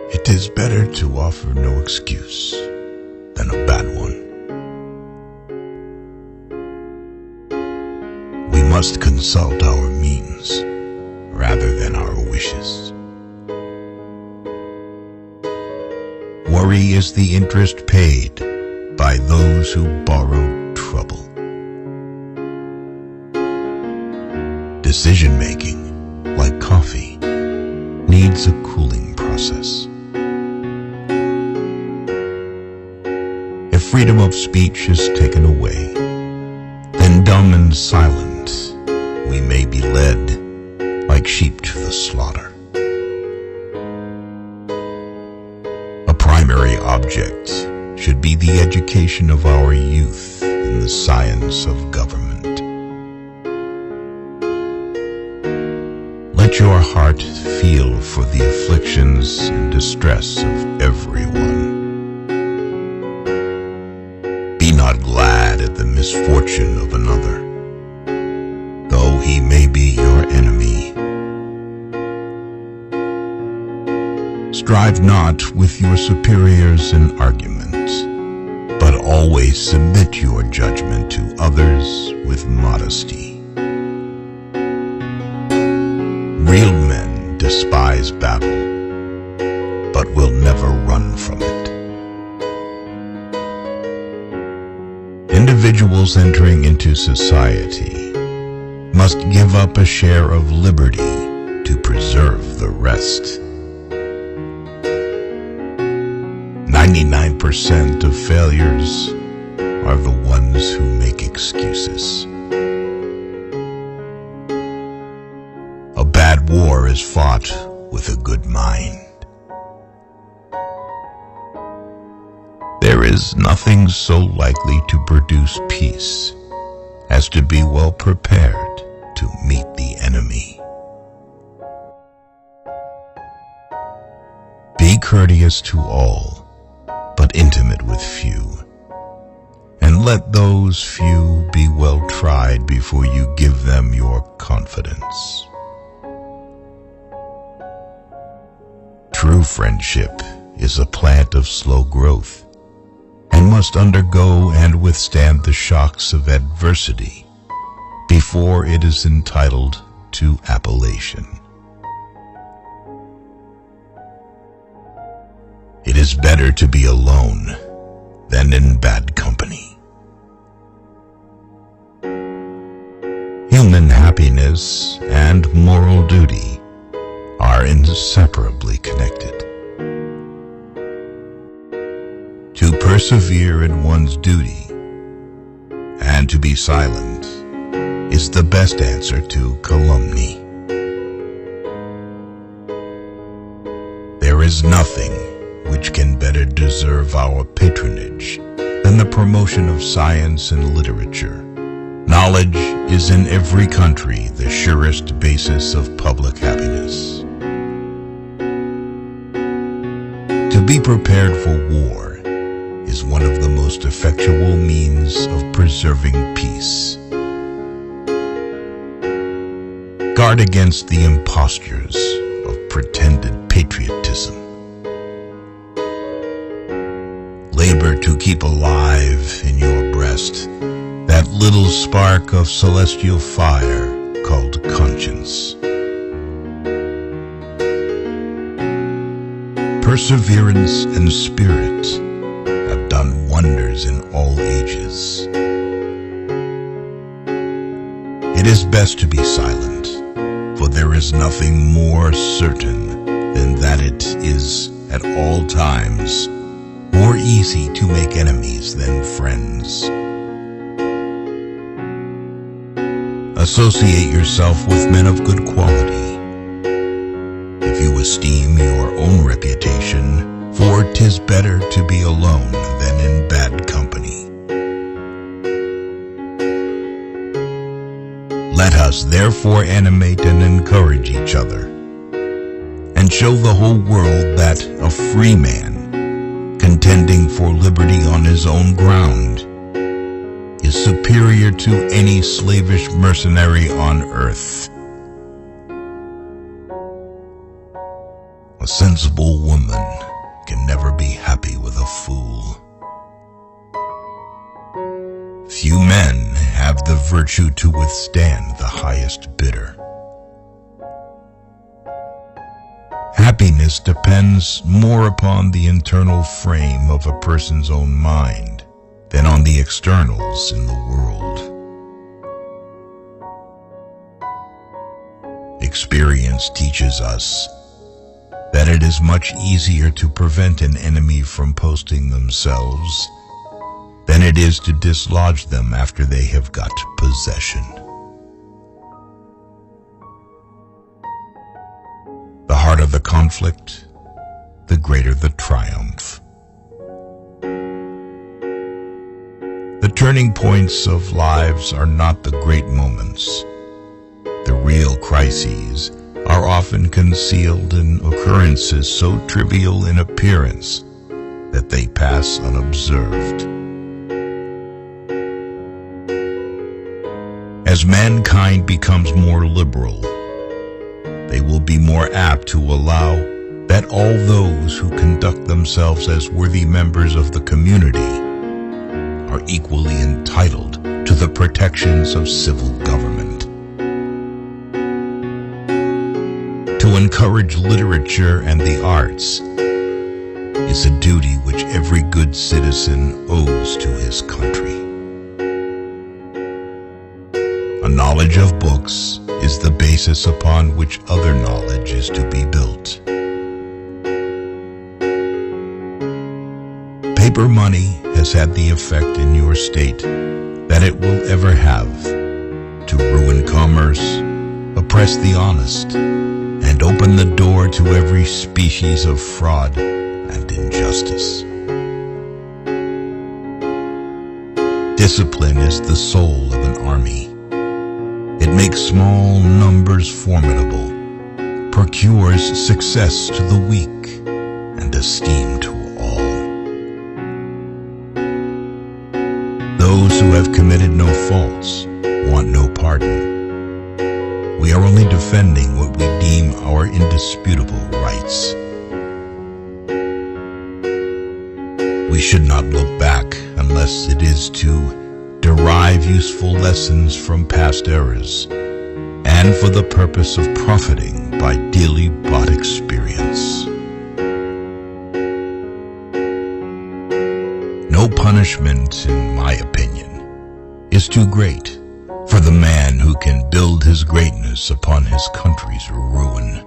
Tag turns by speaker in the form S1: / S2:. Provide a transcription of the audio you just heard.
S1: It is better to offer no excuse than a bad one. We must consult our means rather than our wishes. Worry is the interest paid by those who borrow trouble. Decision-making, like coffee, needs a cooling process. If freedom of speech is taken away, then dumb and silent we may be led like sheep to the slaughter. A primary object should be the education of our youth in the science of government. Let your heart feel for the afflictions and distress of everyone. Be not glad at the misfortune of another, though he may be your enemy. Strive not with your superiors in argument, but always submit your judgment to others with modesty. Real men despise battle, but will never run from it. Individuals entering into society must give up a share of liberty to preserve the rest. 99% of failures are the ones who make excuses. A bad war is fought with a good mind. There is nothing so likely to produce peace as to be well prepared to meet the enemy. Be courteous to all, but intimate with few, and let those few be well tried before you give them your confidence. True friendship is a plant of slow growth, and must undergo and withstand the shocks of adversity before it is entitled to appellation. It is better to be alone than in bad company. Human happiness and moral duty are inseparably connected. To persevere in one's duty and to be silent is the best answer to calumny. There is nothing which can better deserve our patronage than the promotion of science and literature. Knowledge is in every country the surest basis of public happiness. To be prepared for war is one of the most effectual means of preserving peace. Guard against the impostures of pretended patriotism. Labor to keep alive in your breast that little spark of celestial fire called conscience. Perseverance and spirit have done wonders in all ages. It is best to be silent, for there is nothing more certain than that it is at all times more easy to make enemies than friends. Associate yourself with men of good quality. If you esteem your own reputation, for 'tis better to be alone than in bad company. Let us therefore animate and encourage each other, and show the whole world that a free man, contending for liberty on his own ground, is superior to any slavish mercenary on earth. A sensible woman can never be happy with a fool. Few men have the virtue to withstand the highest bidder. Happiness depends more upon the internal frame of a person's own mind than on the externals in the world. Experience teaches us that it is much easier to prevent an enemy from posting themselves than it is to dislodge them after they have got possession. The harder the conflict, the greater the triumph. The turning points of lives are not the great moments. The real crises are often concealed in occurrences so trivial in appearance that they pass unobserved. As mankind becomes more liberal, they will be more apt to allow that all those who conduct themselves as worthy members of the community are equally entitled to the protections of civil government. To encourage literature and the arts is a duty which every good citizen owes to his country. A knowledge of books is the basis upon which other knowledge is to be built. Paper money has had the effect in your state that it will ever have to ruin commerce, oppress the honest, and open the door to every species of fraud and injustice. Discipline is the soul of an army. It makes small numbers formidable, procures success to the weak, and esteem to all. Those who have committed no faults want no pardon. We are only defending what we deem our indisputable rights. We should not look back unless it is to derive useful lessons from past errors, and for the purpose of profiting by dearly bought experience. No punishment, in my opinion, is too great for the man who can build his greatness upon his country's ruin.